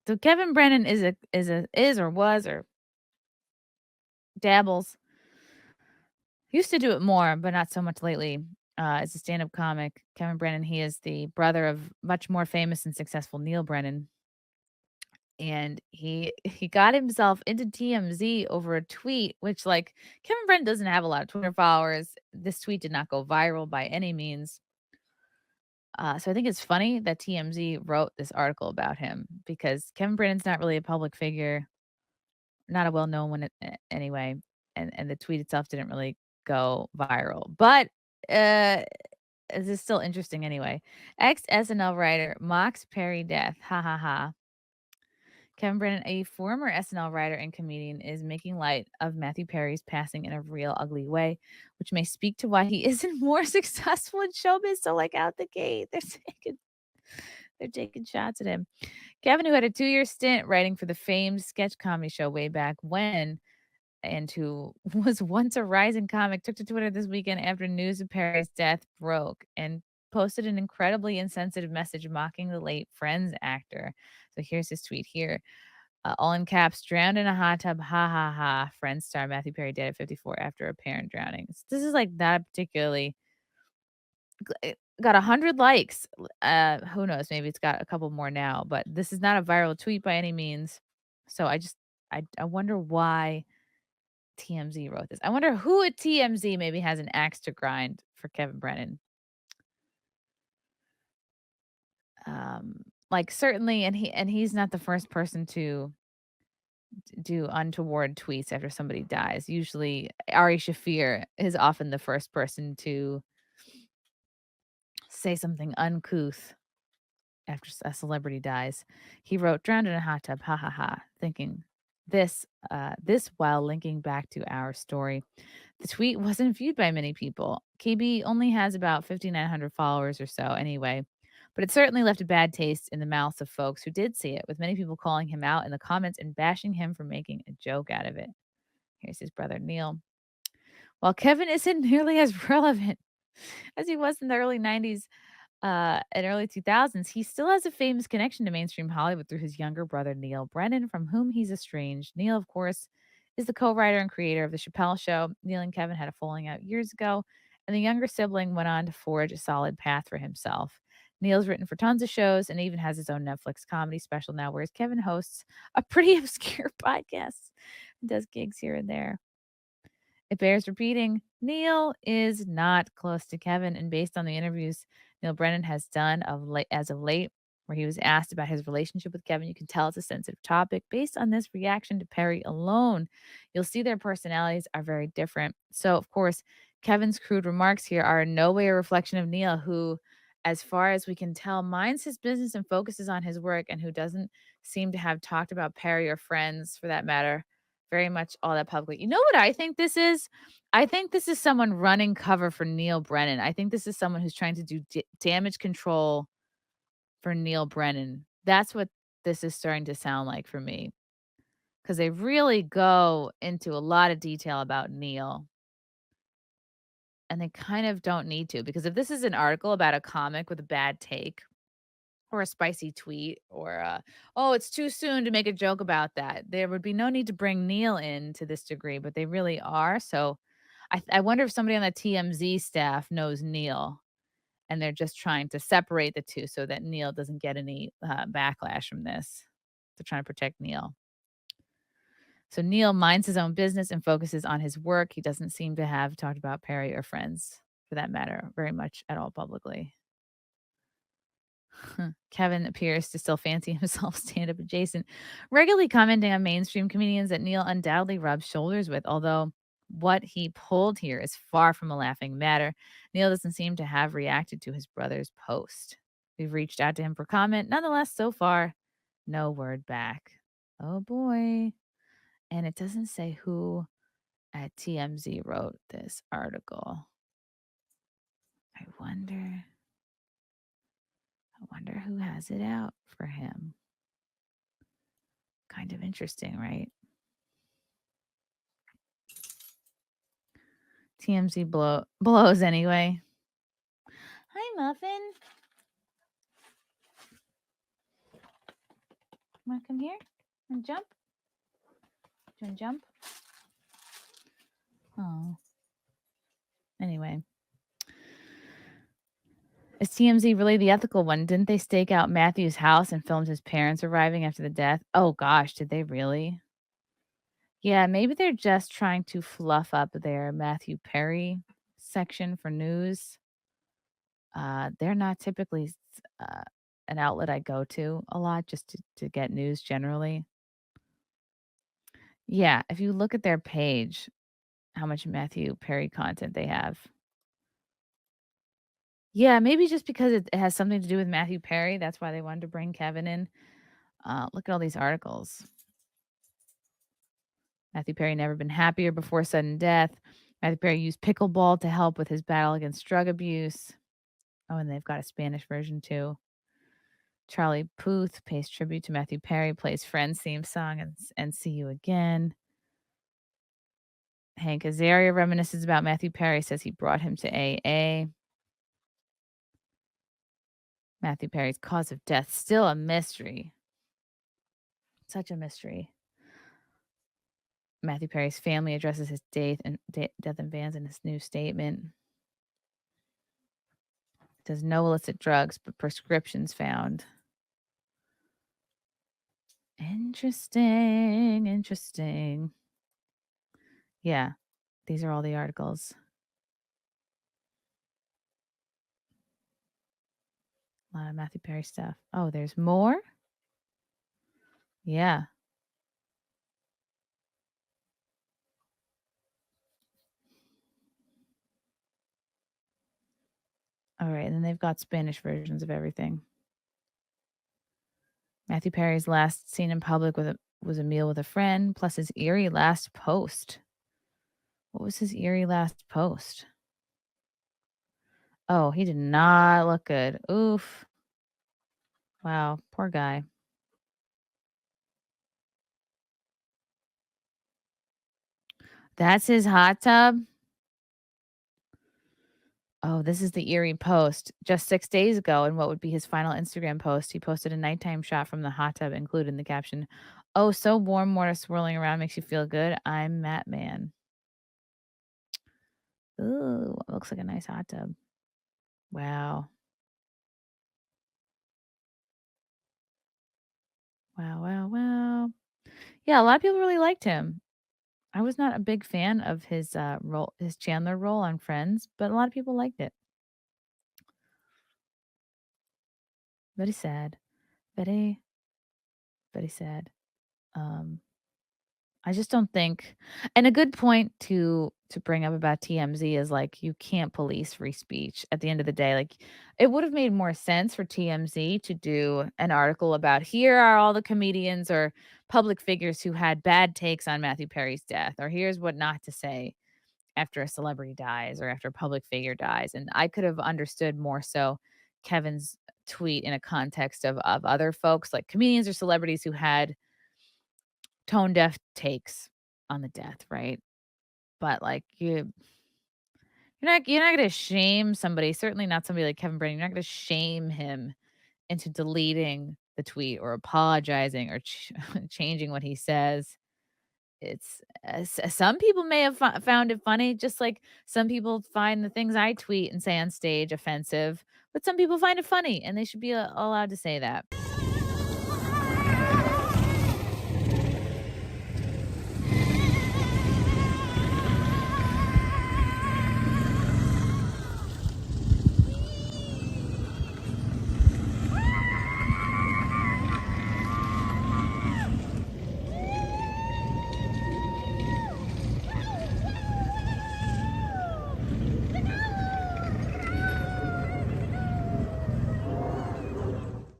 So Kevin Brennan is or was or dabbles. Used to do it more, but not so much lately. As a stand-up comic, Kevin Brennan, he is the brother of much more famous and successful Neil Brennan, and he got himself into TMZ over a tweet, which like Kevin Brennan doesn't have a lot of Twitter followers. This tweet did not go viral by any means. So I think it's funny that TMZ wrote this article about him because Kevin Brennan's not really a public figure, not a well-known one anyway, and the tweet itself didn't really go viral. But uh this is still interesting anyway. Ex SNL writer mocks Perry death. Ha ha ha. Kevin Brennan, a former SNL writer and comedian, is making light of Matthew Perry's passing in a real ugly way, which may speak to why he isn't more successful in showbiz. So, like out the gate, they're taking shots at him. Kevin, who had a 2-year stint writing for the famed sketch comedy show way back when, and who was once a rising comic, took to Twitter this weekend after news of Perry's death broke and posted an incredibly insensitive message mocking the late Friends actor. So here's his tweet here. All in caps, drowned in a hot tub, ha ha ha. Friends star Matthew Perry dead at 54 after apparent drowning. This is like not particularly it got 100 likes. Who knows? Maybe it's got a couple more now, but this is not a viral tweet by any means. So I wonder why TMZ wrote this. I wonder who at TMZ maybe has an axe to grind for Kevin Brennan. Like certainly, and he's not the first person to do untoward tweets after somebody dies. Usually, Ari Shafir is often the first person to say something uncouth after a celebrity dies. He wrote, "Drowned in a hot tub, ha ha ha," thinking this while linking back to our story. The tweet wasn't viewed by many people. KB only has about 5,900 followers or so anyway, but it certainly left a bad taste in the mouths of folks who did see it, with many people calling him out in the comments and bashing him for making a joke out of it. Here's his brother Neil. While Kevin isn't nearly as relevant as he was in the early 90s and early 2000s, he still has a famous connection to mainstream Hollywood through his younger brother, Neil Brennan, from whom he's estranged. Neil, of course, is the co writer and creator of The Chappelle Show. Neil and Kevin had a falling out years ago, and the younger sibling went on to forge a solid path for himself. Neil's written for tons of shows and even has his own Netflix comedy special now, whereas Kevin hosts a pretty obscure podcast and does gigs here and there. It bears repeating, Neil is not close to Kevin, and based on the interviews Neil Brennan has done as of late, where he was asked about his relationship with Kevin, you can tell it's a sensitive topic. Based on this reaction to Perry alone, you'll see their personalities are very different. So, of course, Kevin's crude remarks here are in no way a reflection of Neil, who, as far as we can tell, minds his business and focuses on his work, and who doesn't seem to have talked about Perry or friends, for that matter, very much all that publicly. You know what I think this is? I think this is someone running cover for Neil Brennan. I think this is someone who's trying to do damage control for Neil Brennan. That's what this is starting to sound like for me, because they really go into a lot of detail about Neil, and they kind of don't need to, because if this is an article about a comic with a bad take or a spicy tweet or oh, it's too soon to make a joke about that, there would be no need to bring Neil in to this degree, but they really are. So I wonder if somebody on the TMZ staff knows Neil and they're just trying to separate the two so that Neil doesn't get any backlash from this. They're trying to protect Neil. So Neil minds his own business and focuses on his work. He doesn't seem to have talked about Perry or friends, for that matter, very much at all publicly. Kevin appears to still fancy himself stand up adjacent, regularly commenting on mainstream comedians that Neil undoubtedly rubs shoulders with, although what he pulled here is far from a laughing matter. Neil doesn't seem to have reacted to his brother's post. We've reached out to him for comment. Nonetheless, so far, no word back. Oh boy. And it doesn't say who at TMZ wrote this article. I wonder who has it out for him. Kind of interesting, right? TMZ blows anyway. Hi, Muffin. Come on, come here and jump. Do you want to jump? Oh. Anyway. Is TMZ really the ethical one? Didn't they stake out Matthew's house and filmed his parents arriving after the death? Oh gosh, did they really? Yeah, maybe they're just trying to fluff up their Matthew Perry section for news. They're not typically uh, an outlet I go to a lot just to get news generally. Yeah, if you look at their page, how much Matthew Perry content they have. Yeah, maybe just because it has something to do with Matthew Perry. That's why they wanted to bring Kevin in. Look at all these articles. Matthew Perry never been happier before sudden death. Matthew Perry used pickleball to help with his battle against drug abuse. Oh, and they've got a Spanish version too. Charlie Puth pays tribute to Matthew Perry, plays Friends theme song and See You Again. Hank Azaria reminisces about Matthew Perry, says he brought him to AA. Matthew Perry's cause of death, still a mystery. Such a mystery. Matthew Perry's family addresses his death and bans in his new statement. It says no illicit drugs, but prescriptions found. Interesting. Yeah, these are all the articles. A lot of Matthew Perry stuff. Oh, there's more? Yeah. All right, and then they've got Spanish versions of everything. Matthew Perry's last seen in public was a meal with a friend, plus his eerie last post. What was his eerie last post? Oh, he did not look good. Oof. Wow, poor guy. That's his hot tub? Oh, this is the eerie post. Just 6 days ago, in what would be his final Instagram post, he posted a nighttime shot from the hot tub, included in the caption, "Oh, so warm, water swirling around makes you feel good. I'm Matt Man." Ooh, looks like a nice hot tub. Wow. Wow. Yeah, a lot of people really liked him. I was not a big fan of his role, his Chandler role on Friends, but a lot of people liked it. Very sad. Very, very sad. Um, I just don't think, and a good point to bring up about TMZ is like you can't police free speech at the end of the day. Like it would have made more sense for TMZ to do an article about here are all the comedians or public figures who had bad takes on Matthew Perry's death, or here's what not to say after a celebrity dies or after a public figure dies. And I could have understood more so Kevin's tweet in a context of other folks like comedians or celebrities who had tone deaf takes on the death, right? But like you're not gonna shame somebody, certainly not somebody like Kevin Brennan. You're not gonna shame him into deleting the tweet or apologizing or changing what he says. It's some people may have found it funny, just like some people find the things I tweet and say on stage offensive, but some people find it funny and they should be allowed to say that.